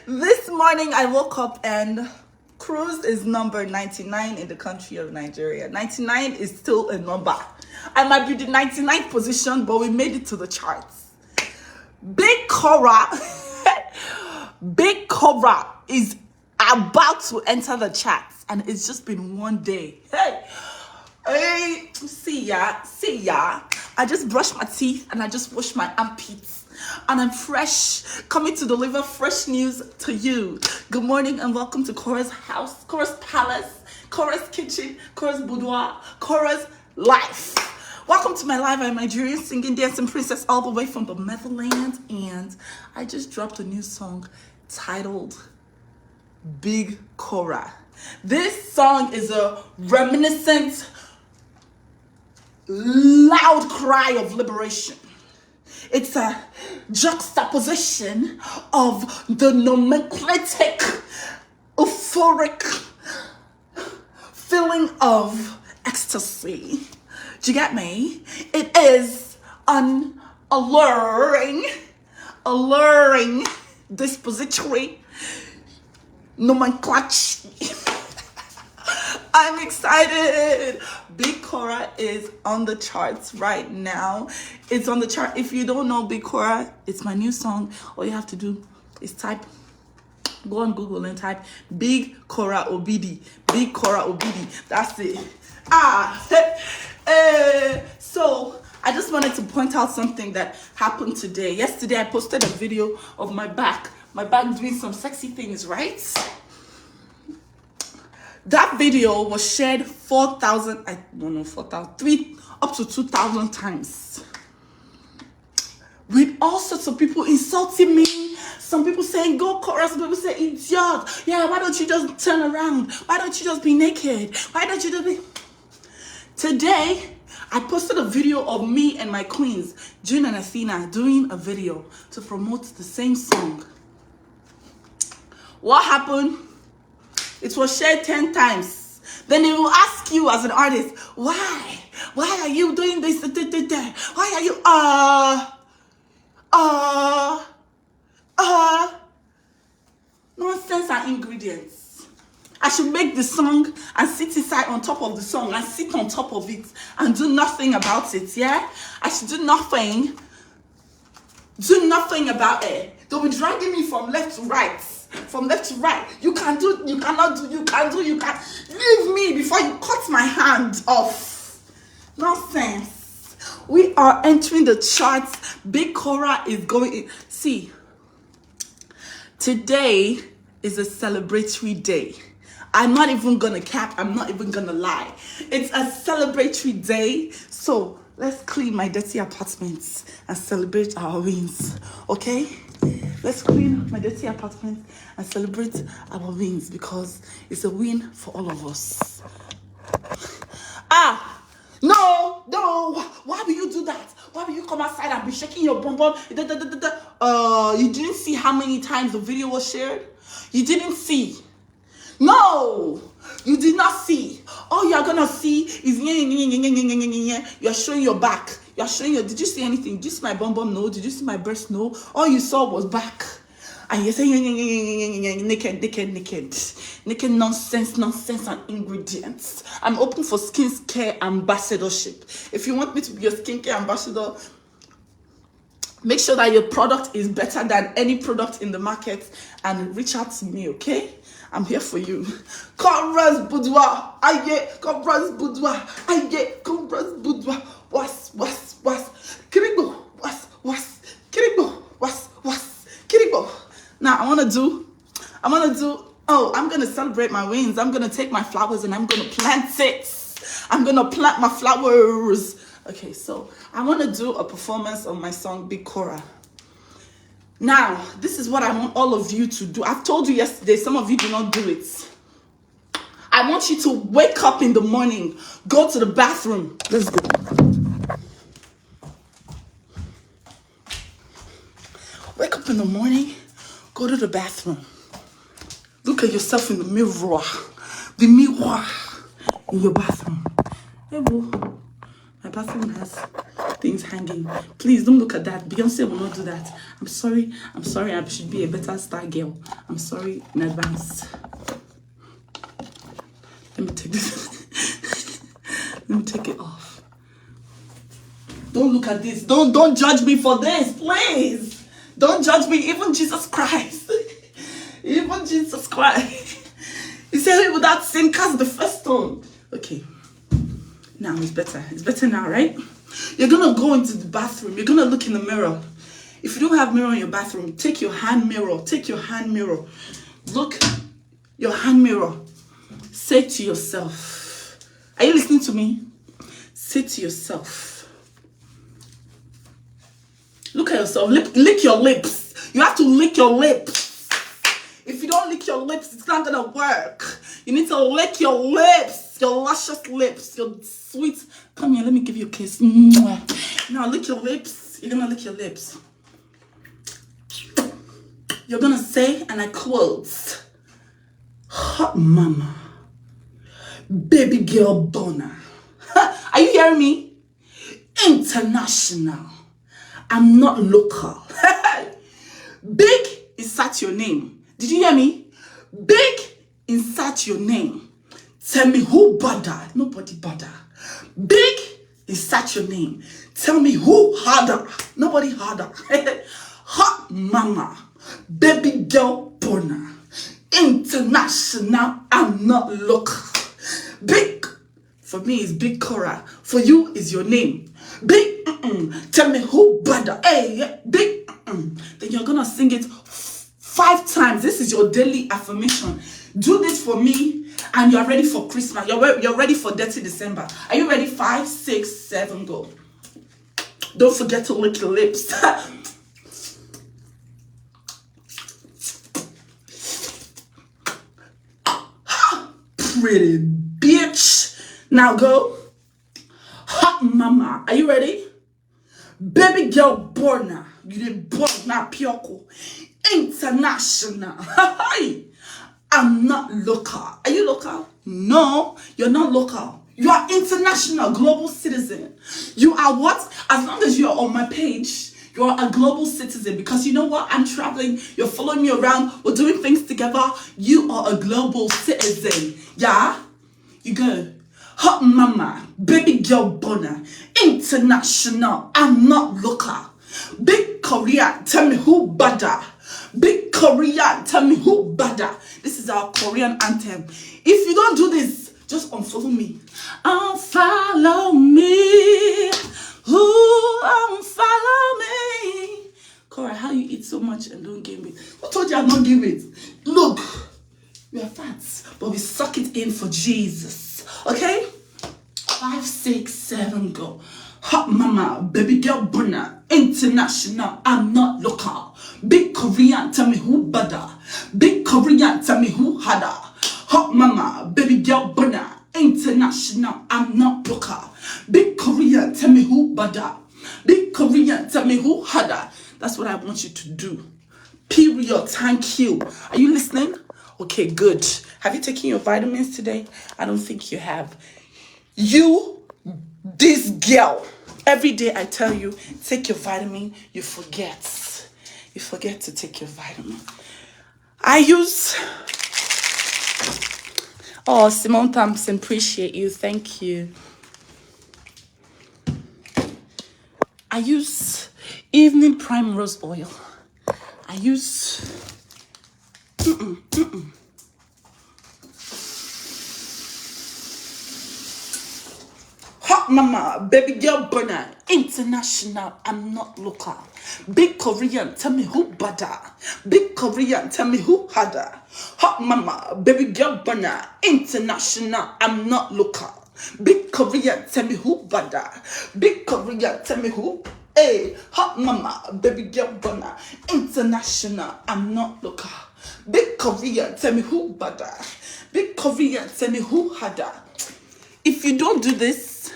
This morning I woke up and cruise is number 99 in the country of Nigeria. 99 is still a number. I might be the 99th position, but we made it to the charts. Big Korra, Big Korra is about to enter the charts, and it's just been one day. Hey, see ya. I just brushed my teeth and I just washed my armpits, and I'm fresh, coming to deliver fresh news to you. Good morning and welcome to Korra's house, Korra's palace, Korra's kitchen, Korra's boudoir, Korra's life. Welcome to my live. I'm Nigerian singing, dancing princess all the way from the motherland, and I just dropped a new song titled Big Korra. This song is a reminiscent, loud cry of liberation. It's a juxtaposition of the nomenclatic, euphoric feeling of ecstasy. Do you get me? It is an alluring, dispository nomenclature. I'm excited. Big Korra is on the charts right now. It's on the chart. If you don't know Big Korra, it's my new song. All you have to do is go on Google and type Big Korra Obidi. Big Korra Obidi. That's it. So I just wanted to point out something that happened today. Yesterday, I posted a video of my back doing some sexy things, right? That video was shared 4,000, up to 2,000 times. With all sorts of people insulting me. Some people saying, go Korra. Some people say, idiot. Yeah, why don't you just turn around? Why don't you just be naked? Why don't you just be... Today, I posted a video of me and my queens, June and Athena, doing a video to promote the same song. What happened? It was shared 10 times. Then they will ask you as an artist, why? Why are you doing this? Why are you, nonsense and ingredients. I should make the song and sit inside on top of the song and sit on top of it and do nothing about it, yeah? I should do nothing about it. They'll be dragging me from left to right. From left to right. You can't. Leave me before you cut my hand off. Nonsense. We are entering the charts. Big Korra is going in. See, today is a celebratory day. I'm not even gonna cap. I'm not even gonna lie. It's a celebratory day. So let's clean my dirty apartments and celebrate our wins. Okay? Let's clean my dirty apartment and celebrate our wins, because it's a win for all of us. No. Why will you do that? Why will you come outside and be shaking your bum bum? You didn't see how many times the video was shared? You didn't see. No, you did not see. All you're gonna see is you're showing your back. You're showing your. Did you see anything? Did you see my bum bum? No. Did you see my breast? No. All you saw was back. And you're saying naked nonsense and ingredients. I'm open for skincare ambassadorship. If you want me to be your skincare ambassador, make sure that your product is better than any product in the market and reach out to me, okay? I'm here for you. Korra's boudoir. Korra's boudoir. Korra's boudoir. Was. Kiribo. Was. Kiribo. Was. Kiribo. Now I'm gonna celebrate my wins. I'm gonna take my flowers and I'm gonna plant it. I'm gonna plant my flowers. Okay, so I want to do a performance of my song Big Korra. Now, this is what I want all of you to do. I've told you yesterday, some of you do not do it. I want you to wake up in the morning, go to the bathroom. Let's go. Wake up in the morning, go to the bathroom. Look at yourself in the mirror. The mirror in your bathroom. Hey, boo. My bathroom has things hanging. Please don't look at that. Beyonce will not do that. I'm sorry. I should be a better star girl. I'm sorry in advance. Let me take this. Let me take it off. Don't look at this. Don't judge me for this, please. Don't judge me. Even Jesus Christ. Even Jesus Christ. He said without sin cast the first stone. Okay. Now it's better. It's better now, right? You're gonna go into the bathroom. You're gonna look in the mirror. If you don't have mirror in your bathroom, take your hand mirror. Take your hand mirror. Look, your hand mirror. Say to yourself. Are you listening to me? Say to yourself. Look at yourself. Lick your lips. You have to lick your lips. If you don't lick your lips, it's not gonna work. You need to lick your lips. Your luscious lips. Your sweet. Come here, let me give you a kiss. Now lick your lips. You're gonna lick your lips. You're gonna say, and I quote, hot mama, baby girl boner. Are you hearing me? International. I'm not local. Big, insert your name. Did you hear me? Big, insert your name. Tell me who bother. Nobody bother. Big, insert your name. Tell me who harder. Nobody harder. Hot mama, baby girl boner. International, I'm not local. Big, for me is Big Korra. For you is your name. Big, tell me who bother. Hey, big, Then you're gonna sing it 5 times. This is your daily affirmation. Do this for me, and you're ready for Christmas. You're ready for Dirty December. Are you ready? 5, 6, 7, go. Don't forget to lick your lips. Pretty bitch. Now go. Hot mama. Are you ready? Baby girl born. You didn't born now, Pyoko. International. I'm not local. Are you local? No, you're not local. You are international, global citizen. You are what? As long as you're on my page, you're a global citizen. Because you know what? I'm traveling. You're following me around. We're doing things together. You are a global citizen. Yeah? You go. Hot mama, baby girl boner, international, I'm not local. Big Korean, tell me who bother. Big Korean, tell me who bother. This is our Korean anthem. If you don't do this, just unfollow me. Unfollow me. Who unfollow me? Korra, how you eat so much and don't gain weight? Who told you I'm not gain weight? Look, we are fat, but we suck it in for Jesus. Okay? 5, 6, 7, go. Hot mama, baby girl boner, international, I'm not local. Big Korean, tell me who bother. Big Korean, tell me who harder. Hot mama, baby girl boner, international, I'm not local. Big Korean, tell me who bother. Big Korean, tell me who harder. That's what I want you to do. Period. Thank you. Are you listening? Okay, good. Have you taken your vitamins today? I don't think you have. You, this girl, every day I tell you, take your vitamin, you forget. You forget to take your vitamin. I use... Oh, Simone Thompson, appreciate you. Thank you. I use evening primrose oil. I use... Hot mama, baby girl burner, international, I'm not local. Big Korean, tell me who bother. Big Korean, tell me who harder. Hot mama, baby girl burner, international, I'm not local. Big Korean, tell me who bother. Big Korean, tell me who. Hey, hot mama, baby girl burner, international, I'm not local. Big Korean, tell me who bother. Big Korean, tell me who harder. If you don't do this,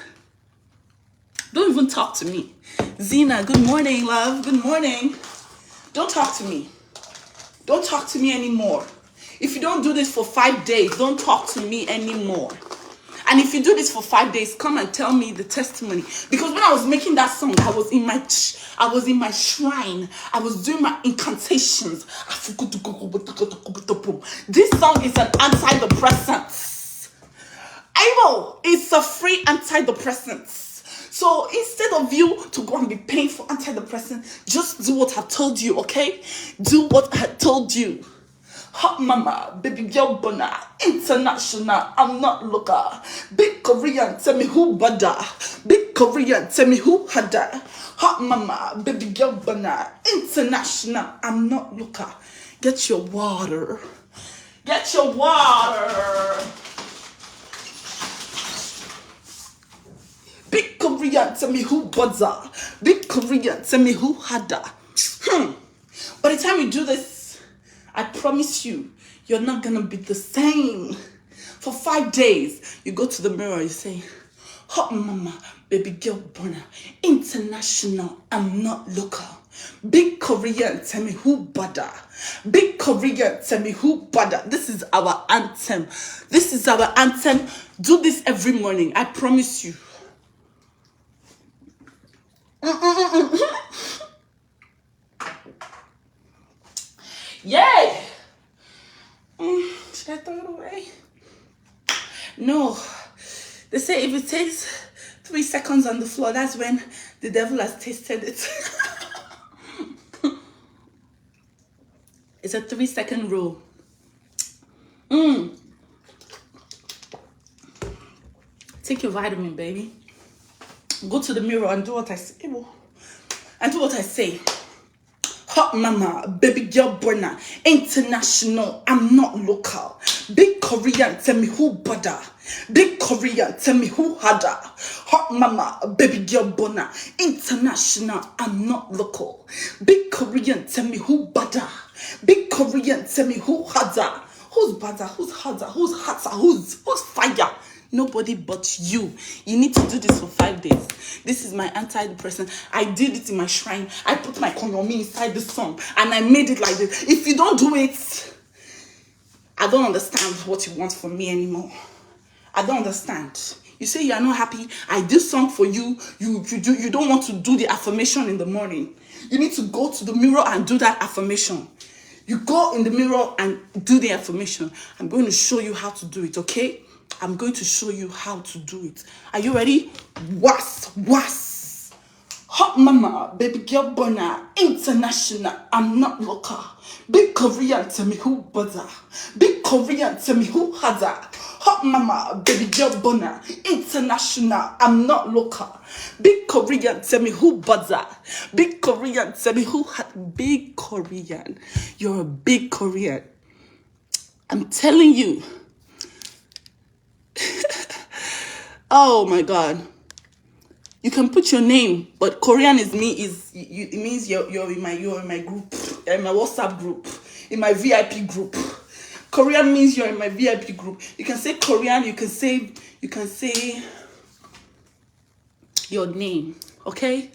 don't even talk to me. Zena, good morning, love. Good morning. Don't talk to me. Don't talk to me anymore. If you don't do this for 5 days, don't talk to me anymore. And if you do this for 5 days, come and tell me the testimony. Because when I was making that song, I was in my shrine. I was doing my incantations. This song is an antidepressant. It's a free antidepressant. So instead of you to go and be paying for antidepressant, just do what I told you, okay? Do what I told you. Hot mama, baby girl bona, international, I'm not local. Big Korean, tell me who bada. Big Korean, tell me who hada. Hot mama, baby girl bona, international, I'm not local. Get your water. Get your water. Big Korean, tell me who bada. Big Korean, tell me who hada. By the time you do this, I promise you, you're not gonna be the same. For 5 days, you go to the mirror, you say, hot mama, baby girl bona, international, I'm not local. Big Korean, tell me who bada. Big Korean, tell me who bada. This is our anthem. This is our anthem. Do this every morning, I promise you. Yay! Should I throw it away? No. They say if it takes 3 seconds on the floor, that's when the devil has tasted it. It's a 3-second rule. Take your vitamin, baby. Go to the mirror and do what I say. And do what I say. Hot mama, baby girl bona, international, I'm not local. Big Korean, tell me who bada. Big Korean, tell me who hada. Hot mama, baby girl bona, international, I'm not local. Big Korean, tell me who bada. Big Korean, tell me who hada. Who's bada? Who's hada? Who's hata? Who's fire? Nobody but you. You need to do this for 5 days. This is my antidepressant. I did it in my shrine. I put my konyomi inside the song and I made it like this. If you don't do it, I don't understand what you want from me anymore. I don't understand. You say you are not happy. I did song for you. You don't want to do the affirmation in the morning. You need to go to the mirror and do that affirmation. You go in the mirror and do the affirmation. I'm going to show you how to do it, okay? I'm going to show you how to do it. Are you ready? Was. Hot mama, baby girl bona, international, I'm not local. Big Korean, tell me who bother. Big Korean, tell me who hada. Hot mama, baby girl bona, international, I'm not local. Big Korean, tell me who bother. Big Korean, tell me who had. Big Korean, you're a big Korean. I'm telling you. Oh my God. You can put your name, but Korean is me. It means you're in my group, you're in my WhatsApp group, in my VIP group. Korean means you're in my VIP group. You can say Korean. You can say your name. Okay.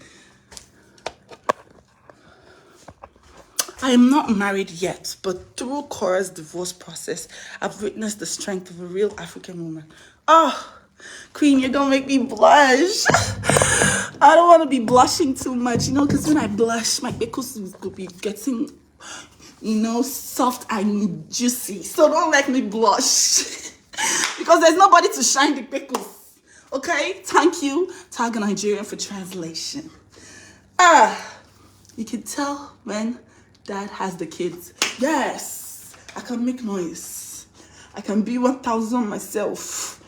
I am not married yet, but through Korra's divorce process, I've witnessed the strength of a real African woman. Oh, Queen, you're gonna make me blush. I don't want to be blushing too much, because when I blush, my pickles will be getting, soft and juicy. So don't let me blush. Because there's nobody to shine the pickles. Okay? Thank you, Tag Nigerian, for translation. You can tell when Dad has the kids. Yes, I can make noise. I can be 1,000 myself.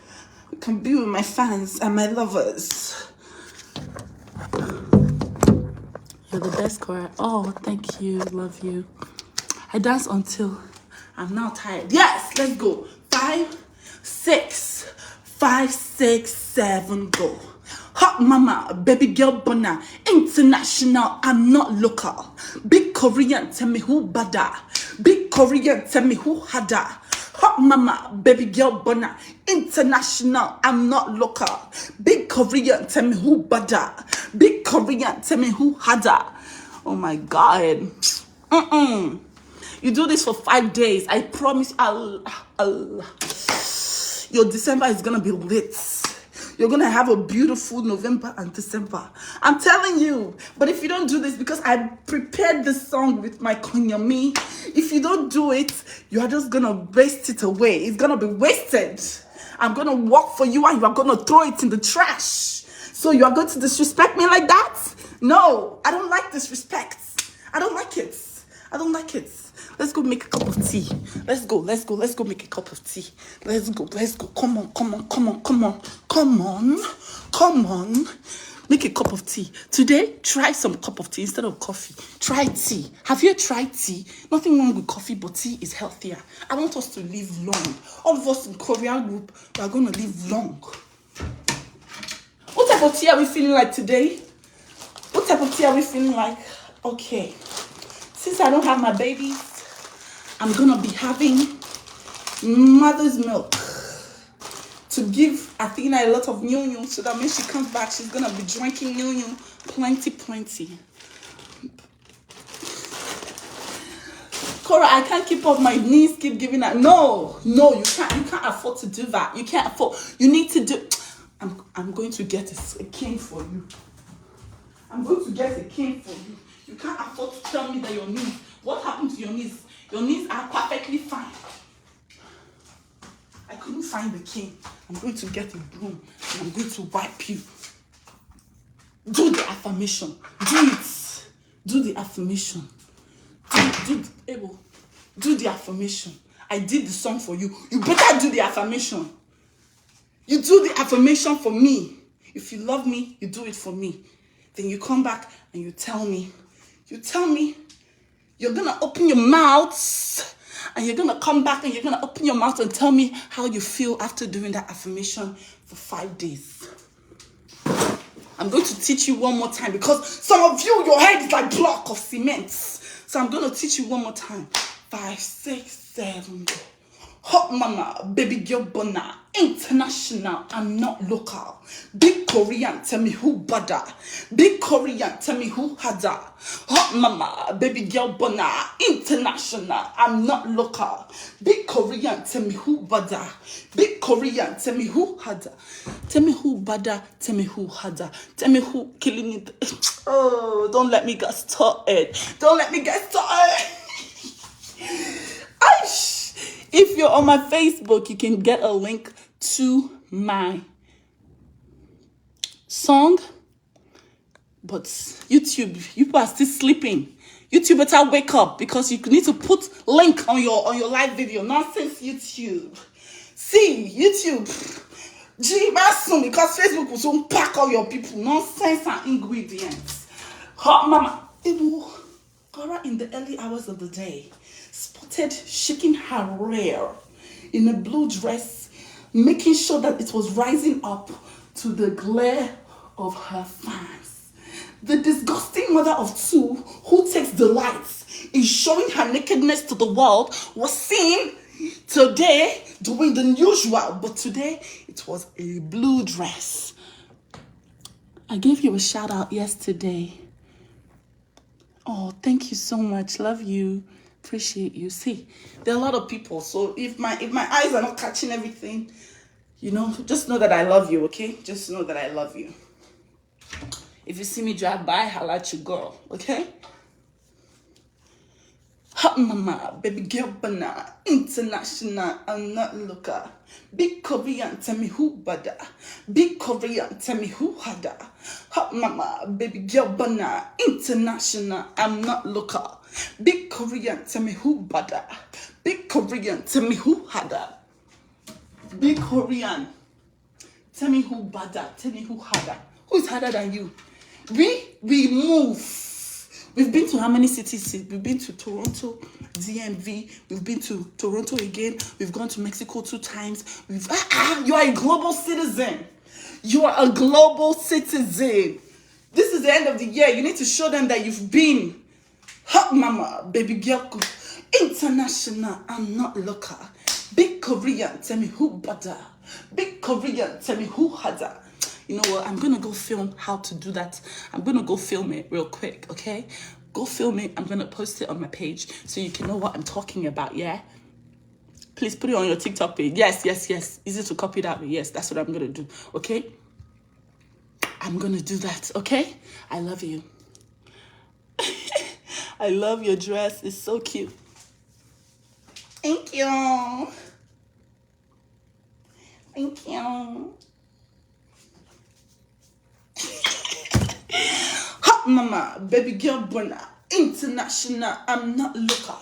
I can be with my fans and my lovers. You're the best, Korra. Oh, thank you. Love you. I dance until I'm now tired. Yes, let's go. 5, 6, 5, 6, 7, go. Hot mama, baby girl bona, international, I'm not local. Big Korean, tell me who bada. Big Korean, tell me who hada. Hot mama, baby girl bona, international, I'm not local. Big Korean, tell me who bada. Big Korean, tell me who hada. Oh my God. You do this for 5 days. I promise your December is gonna be lit. You're gonna have a beautiful November and December. I'm telling you. But if you don't do this, because I prepared this song with my Konyami, if you don't do it, you are just gonna waste it away. It's gonna be wasted. I'm gonna work for you and you are gonna throw it in the trash. So you are going to disrespect me like that? No, I don't like disrespect. I don't like it. I don't like it. Let's go make a cup of tea. Let's go make a cup of tea. Let's go. Come on. Make a cup of tea. Today, try some cup of tea instead of coffee. Try tea. Have you tried tea? Nothing wrong with coffee, but tea is healthier. I want us to live long. All of us in Korean group, we are going to live long. What type of tea are we feeling like today? What type of tea are we feeling like? Okay. Since I don't have my babies, I'm gonna be having mother's milk to give Athena a lot of new so that when she comes back, she's gonna be drinking new plenty. Korra, I can't keep up. My knees keep giving out. No, you can't afford to do that. You can't afford. You need to do. I'm going to get a cane for you. I'm going to get a cane for you. You can't afford to tell me that your knees. What happened to your knees? Your knees are perfectly fine. I couldn't find the cane. I'm going to get a broom and I'm going to wipe you. Do the affirmation. Do it. Do the affirmation. Do the affirmation. I did the song for you. You better do the affirmation. You do the affirmation for me. If you love me, you do it for me. Then you come back and you tell me, you're going to open your mouth and you're going to come back and you're going to open your mouth and tell me how you feel after doing that affirmation for 5 days. I'm going to teach you one more time because some of you, your head is like block of cement. So I'm going to teach you one more time. 5, 6, 7, go. Hot mama, baby girl bona, international, I'm not local. Big Korean, tell me who bada. Big Korean, tell me who hada. Hot mama, baby girl bona, international, I'm not local. Big Korean, tell me who bada. Big Korean, tell me who hada. Tell me who bada, tell me who hada. Tell me who killing it. Oh, don't let me get started. Don't let me get started. If you're on my Facebook, you can get a link to my song. But YouTube, you people are still sleeping. YouTube better wake up because you need to put link on your live video. Nonsense, YouTube. See, YouTube. Soon because Facebook will soon pack all your people. Nonsense and ingredients. Hot mama. Korra in the early hours of the day spotted shaking her hair in a blue dress, making sure that it was rising up to the glare of her fans. The disgusting mother of two who takes delight in showing her nakedness to the world was seen today doing the usual, but today it was a blue dress. I gave you a shout out yesterday. Oh, thank you so much. Love you. Appreciate you. See, there are a lot of people. So if my eyes are not catching everything, just know that I love you, okay? Just know that I love you. If you see me drive by, holla at your girl, okay? Hot mama, baby girl banana, international, I'm not looker. Big Korean, tell me who bada. Big Korean, tell me who hada. Hot mama, baby girl banana, international, I'm not looker. Big Korean, tell me who bada. Big Korean, tell me who hada. Big Korean, tell me who bada. Tell me who hada. Who's harder than you? We move. We've been to how many cities? We've been to Toronto, DMV. We've been to Toronto again. We've gone to Mexico 2 times. You are a global citizen. You are a global citizen. This is the end of the year. You need to show them that you've been. Hot mama, baby girl, international, I'm not local. Big Korean, tell me who bada. Big Korean, tell me who hada. You know what? I'm going to go film how to do that. I'm going to go film it real quick, okay? Go film it. I'm going to post it on my page so you can know what I'm talking about, yeah? Please put it on your TikTok page. Yes. Easy to copy that way. Yes, that's what I'm going to do. Okay? I'm going to do that. Okay? I love you. I love your dress. It's so cute. Thank you. Thank you. Hot mama, baby girl, bona. International, I'm not local.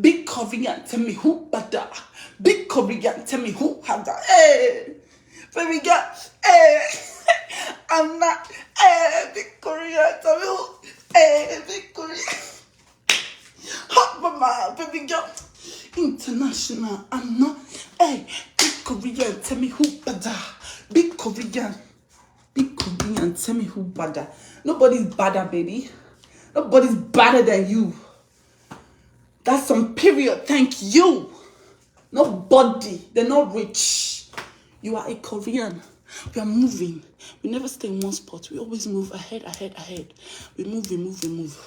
Big Korean, tell me who bada. Big Korean, tell me who hada. Hey, baby girl, hey, I'm not. Hey, big Korean, tell me who. Hey, big Korean. Hot mama, baby girl. International, I'm not. Hey, big Korean, tell me who bada. Big Korean, tell me who bada. Nobody's badder, baby. Nobody's badder than you. That's some period. Thank you. Nobody. They're not rich. You are a Korean. We are moving. We never stay in one spot. We always move ahead. We move.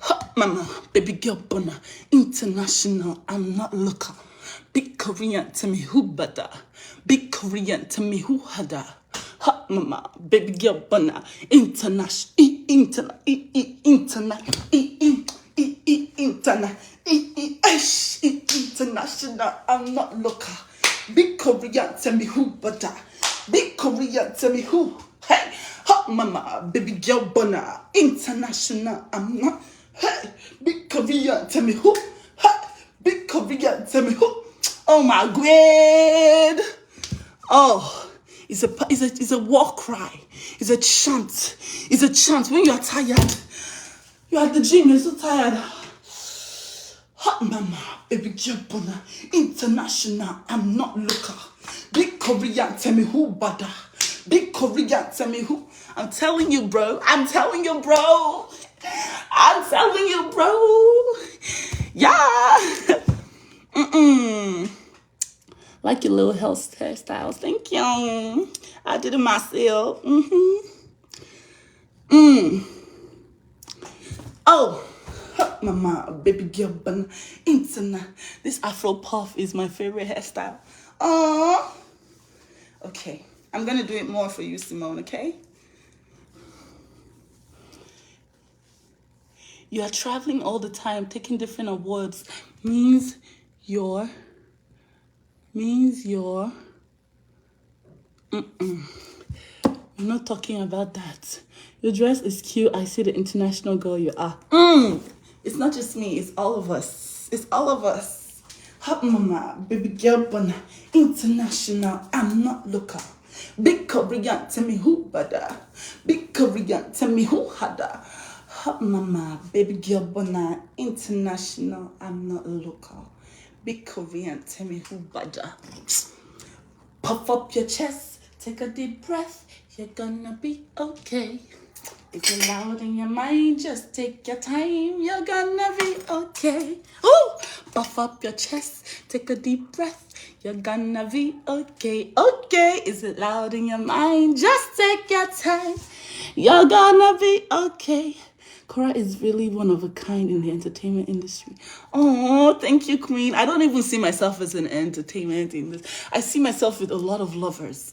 Ha, mama, baby girl, bona. International, I'm not local. Big Korean, tell me who bada. Big Korean, tell me who hada. Ha, mama, baby girl, bona. International, I'm not local. Big Korean, tell me who bada. Big Korean, tell me who. Hey, ha, mama, baby girl, bona. International, I'm not. Hey, big Korean, tell me who. Hey, big Korean, tell me who. Oh my God. Oh, it's a war cry. It's a chant. It's a chant. When you are tired, you're at the gym, you're so tired. Hot mama, baby girl, bona. International, I'm not local. Big Korean, tell me who bada. Big Korean, tell me who. I'm telling you, bro. Yeah. Like your little hairstyles. Thank you. I did it myself. Oh, mama, baby girl, bun, internet. This Afro puff is my favorite hairstyle. Oh, okay. I'm gonna do it more for you, Simone. Okay. You are traveling all the time, taking different awards. Means you're. We're not talking about that. Your dress is cute. I see the international girl you are. It's not just me. It's all of us. Hot mama, baby girl, bona. International, I'm not local. Big Korean, tell me who bada. Big Korean, tell me who hada. Hot mama, baby girl, bona. International, I'm not local. Big Korean, tell me who bada. Puff up your chest, take a deep breath. You're gonna be okay. If you're loud in your mind, just take your time. You're gonna be okay. Ooh! Puff up your chest, take a deep breath. You're gonna be okay. Okay, is it loud in your mind? Just take your time. You're gonna be okay. Korra is really one of a kind in the entertainment industry. Oh, thank you, Queen. I don't even see myself as an entertainment industry. I see myself with a lot of lovers.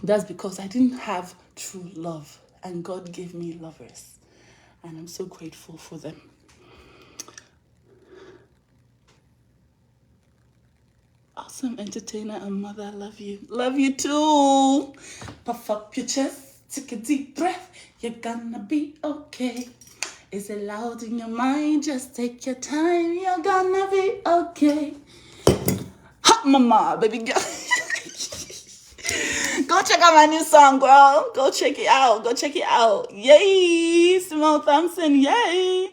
That's because I didn't have true love, and God gave me lovers, and I'm so grateful for them. Awesome entertainer and mother, I love you. Love you too. Puff up your chest. Take a deep breath, you're gonna be okay. Is it loud in your mind? Just take your time, you're gonna be okay. Hot mama, baby girl. Go check out my new song, girl. Go check it out. Yay, Simone Thompson, yay.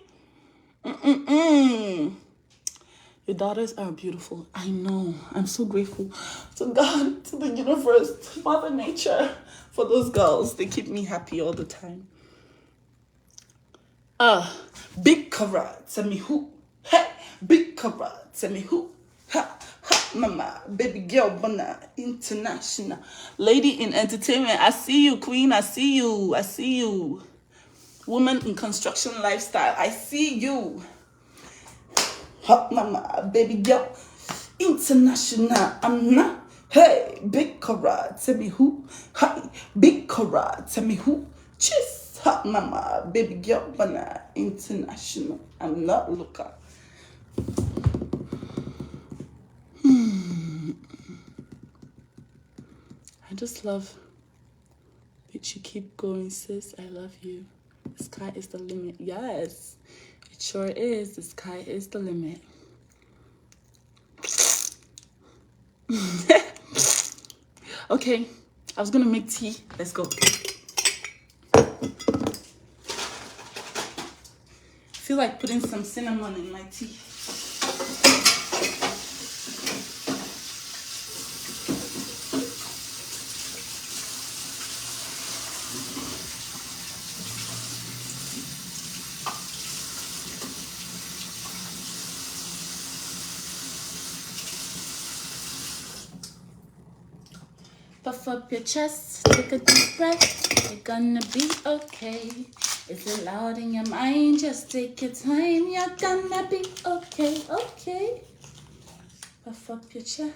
Your daughters are beautiful. I know. I'm so grateful to God, to the universe, to Mother Nature, for those girls. They keep me happy all the time. Big Korra, tell me who. Hey, Big Korra, tell me who. Ha, mama, baby girl, bona, international. Lady in entertainment, I see you, Queen. I see you. woman in construction lifestyle. I see you. Hot mama, baby girl. International, I'm not. Hey, big Korra, tell me who. Hi, big Korra, tell me who. Cheers, hot mama, baby girl, wanna international. I'm not looker. I just love that you keep going, sis. I love you. The sky is the limit. Yes, it sure is. The sky is the limit. Okay, I was gonna make tea. Let's go. I feel like putting some cinnamon in my tea. Puff up your chest, take a deep breath, you're gonna be okay. Is it loud in your mind? Just take your time, you're gonna be okay, okay. Puff up your chest.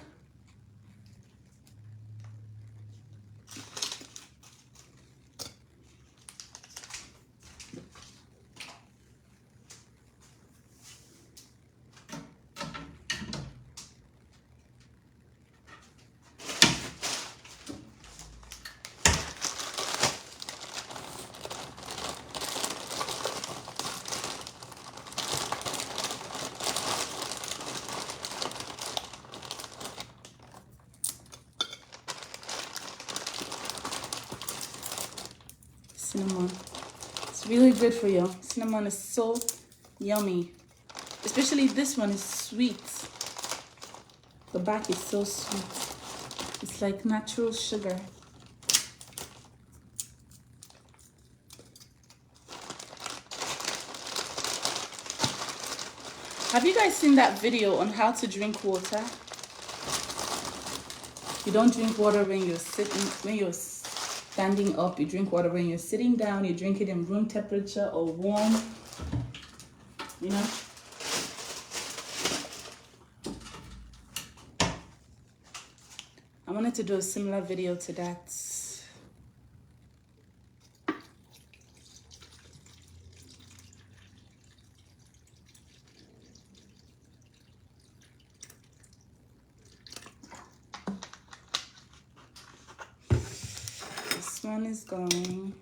Cinnamon. It's really good for you. Cinnamon is so yummy. Especially this one is sweet. The back is so sweet. It's like natural sugar. Have you guys seen that video on how to drink water? You don't drink water when you're sitting, when you're standing up. You drink water when you're sitting down. You drink it in room temperature or warm. You know? I wanted to do a similar video to that. This one is going.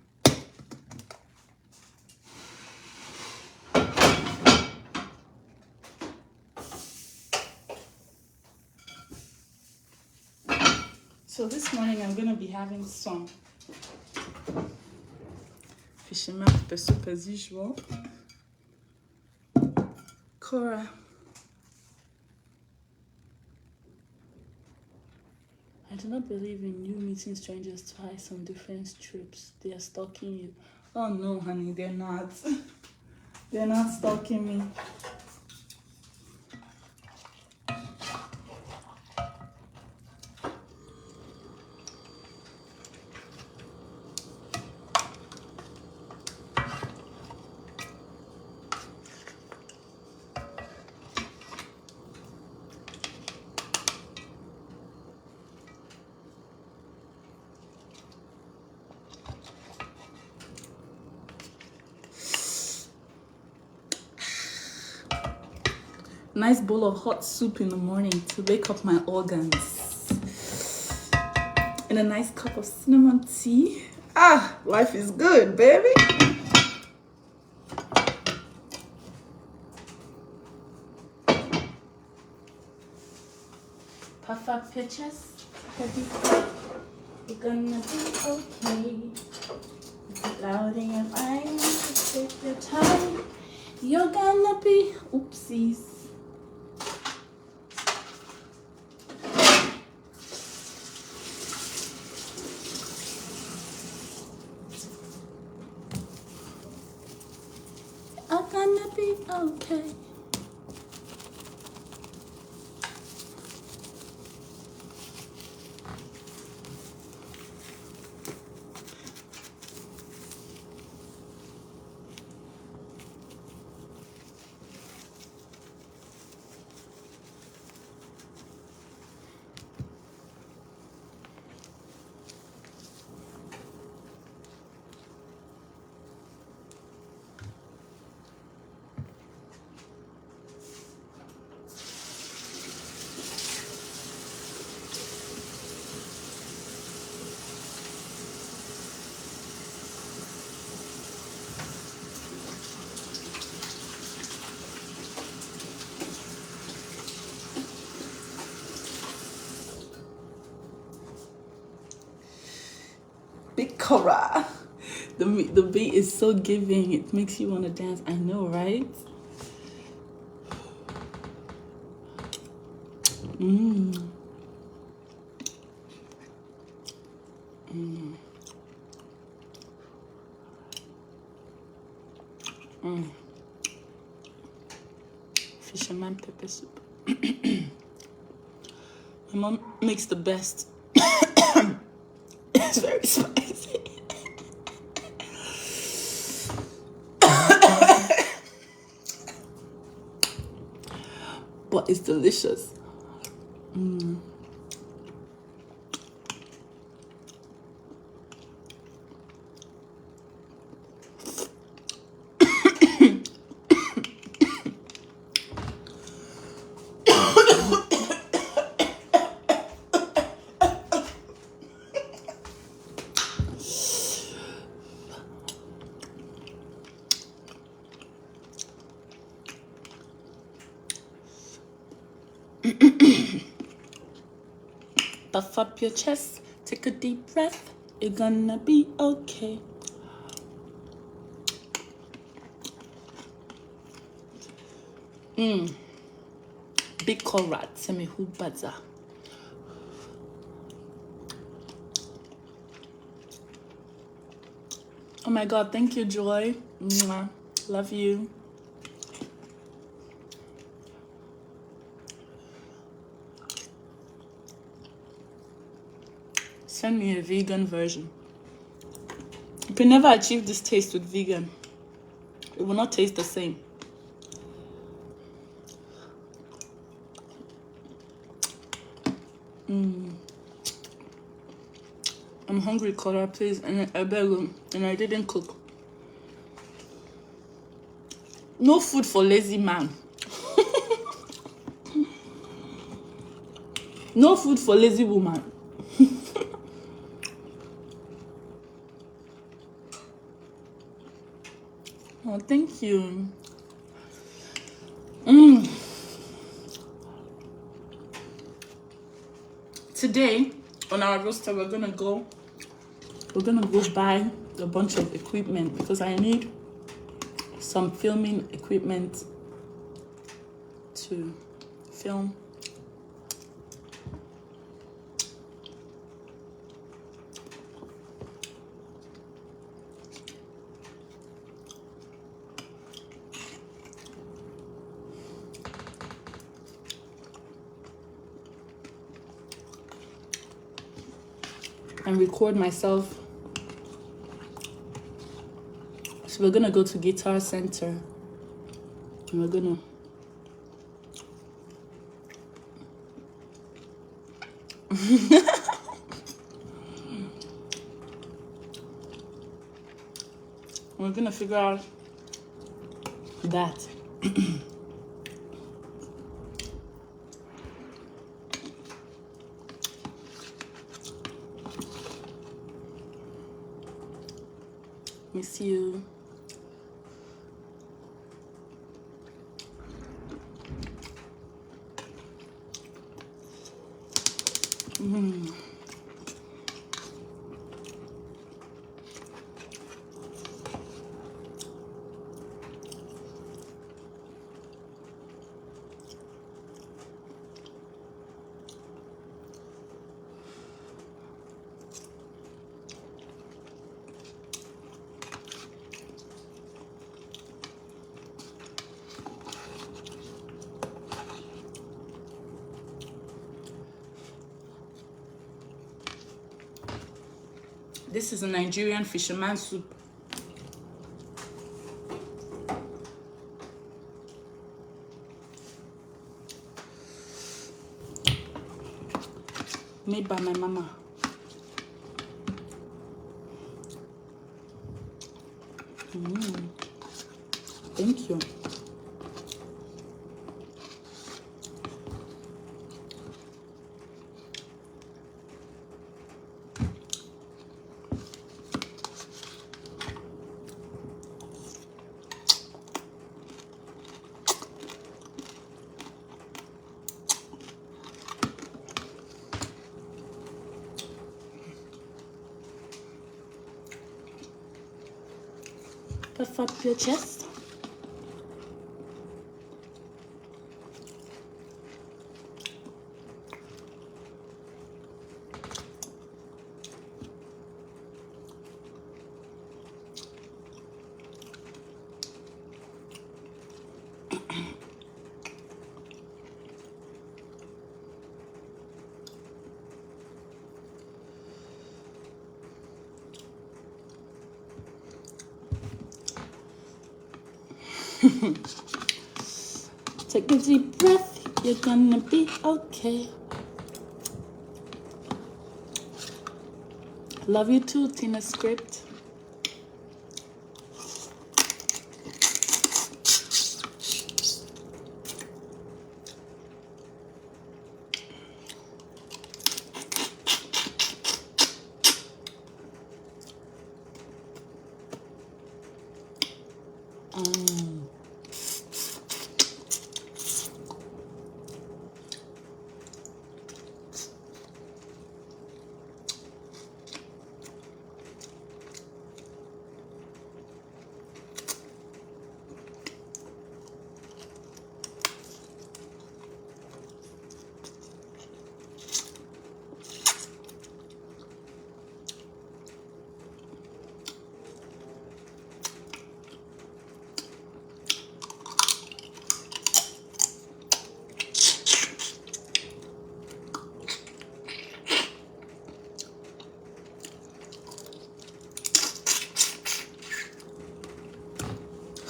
So this morning I'm gonna be having some fisherman pepper soup as usual. Korra. I do not believe in you meeting strangers twice on different trips. They are stalking you. Oh no, honey, they're not. They're not stalking me. Nice bowl of hot soup in the morning to wake up my organs. And a nice cup of cinnamon tea. Ah, life is good, baby. Puff up your chest. You're gonna be okay. Is it loud in your mind? Just take your time. You're gonna be oopsies. I'm gonna be okay. Korra. The beat is so giving. It makes you want to dance. I know, right? Fisherman pepper soup. My mom makes the best. It's very spicy. But it's delicious. Puff up your chest, take a deep breath, you're gonna be okay. Big Korra, tell me who better. Oh my god, thank you, Joy. Mwah. Love you. Send me a vegan version. You can never achieve this taste with vegan. It will not taste the same. I'm hungry, Korra, please, and I beg you, and I didn't cook. No food for lazy man. No food for lazy woman. Oh, thank you. Today, on our roster, we're gonna go buy a bunch of equipment because I need some filming equipment to film. And record myself. So we're gonna go to Guitar Center and we're gonna figure out that. Miss you. This is a Nigerian fisherman soup. Made by my mama. Thank you. Puff up your chest. Take a deep breath, you're gonna be okay. Love you too, Tina Script.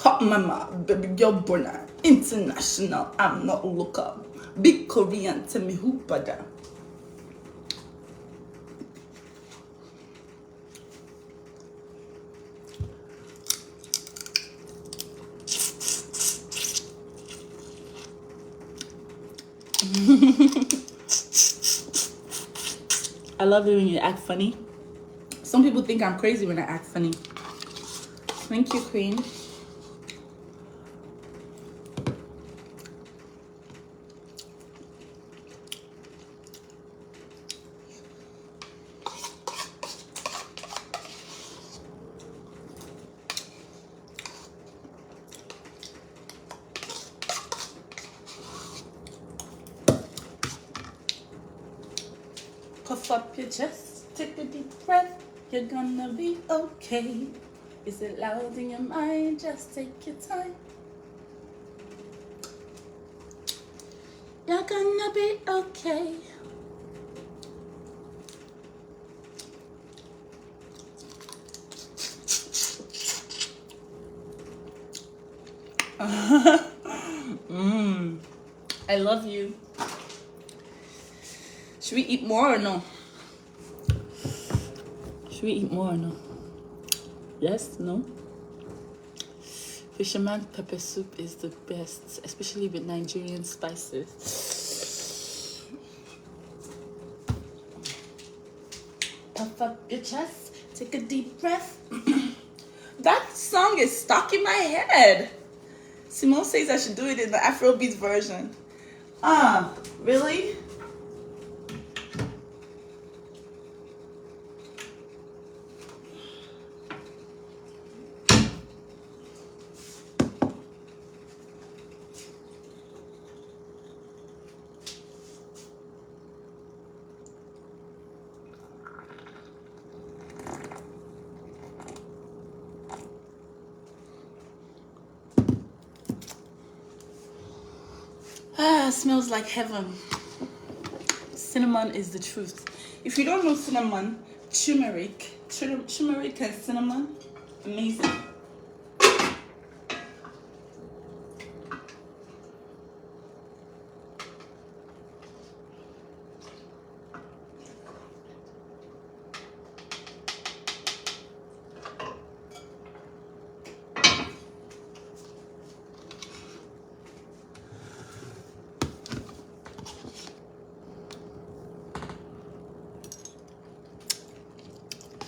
Hot mama, baby girl burner, international, I'm not local. Big Korean, tell me who bada. I love it when you act funny. Some people think I'm crazy when I act funny. Thank you, Queen. Puff up your chest, take a deep breath, you're gonna be okay. Is it loud in your mind? Just take your time. You're gonna be okay. I love you. Should we eat more or no? Should we eat more or no? Yes? No? Fisherman pepper soup is the best, especially with Nigerian spices. Puff up your chest, take a deep breath. That song is stuck in my head. Simone says I should do it in the Afrobeat version. Really? Smells like heaven. Cinnamon is the truth. If you don't know cinnamon, turmeric and cinnamon, amazing.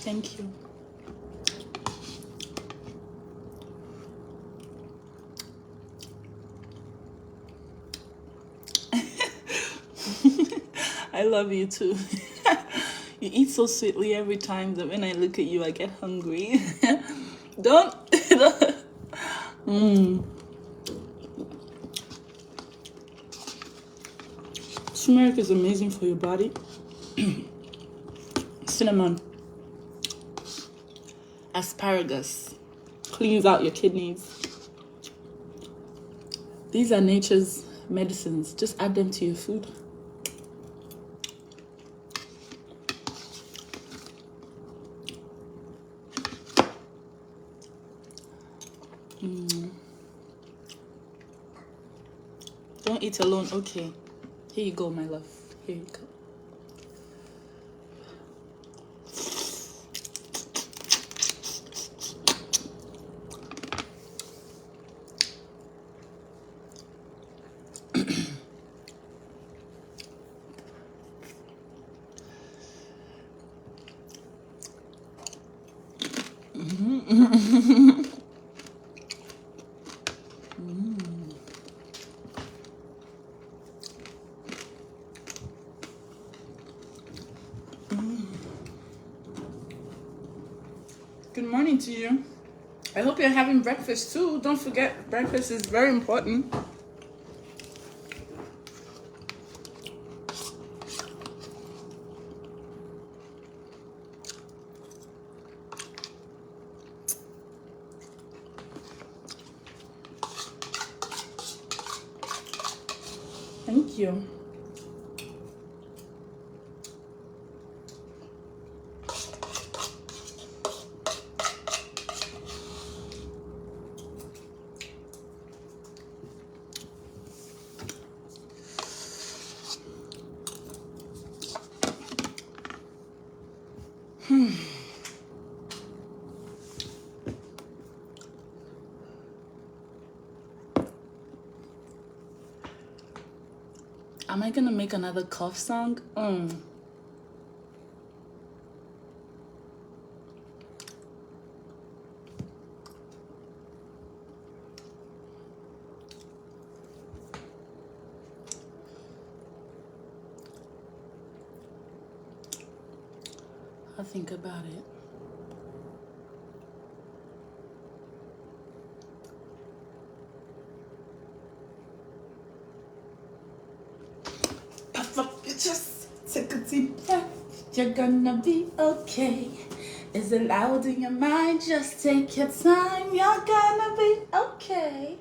Thank you. I love you too. You eat so sweetly every time that when I look at you, I get hungry. Don't Turmeric is amazing for your body. Cinnamon, asparagus, cleans out your kidneys. These are nature's medicines. Just add them to your food. Don't eat alone. Okay. Here you go, my love. Here you go. Good morning to you. I hope you're having breakfast too. Don't forget, breakfast is very important. Thank you. Am I gonna make another cough song? I'll think about it. Puff up your chest, take a deep breath. You're gonna be okay. Is it loud in your mind? Just take your time. You're gonna be okay.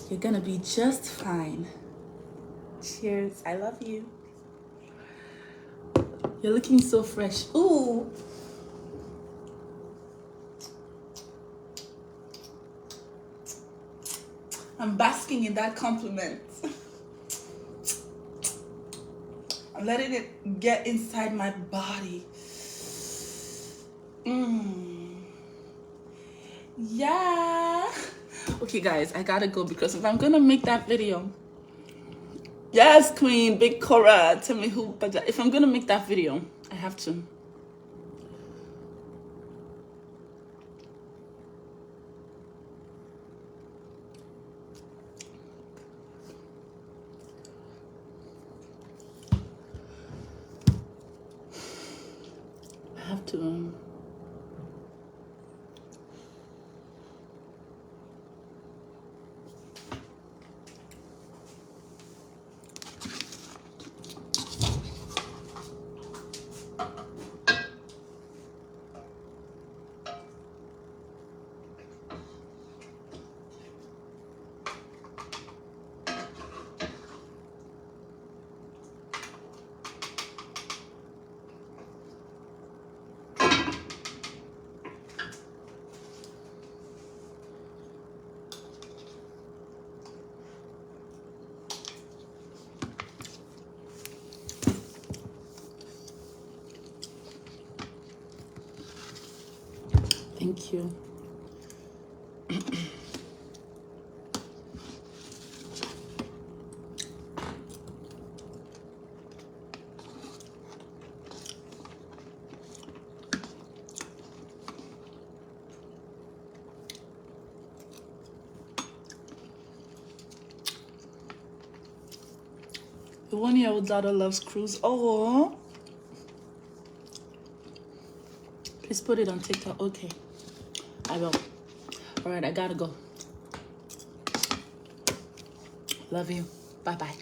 You're gonna be just fine. Cheers. I love you. You're looking so fresh. Ooh. I'm basking in that compliment. I'm letting it get inside my body. Yeah. Okay, guys, I gotta go because if I'm gonna make that video, yes, Queen, Big Korra, tell me who, but if I'm gonna make that video, I have to. Thank you. The 1-year-old daughter loves cruise. Oh, please put it on TikTok. Okay, I will. All right, I gotta go. Love you. Bye-bye.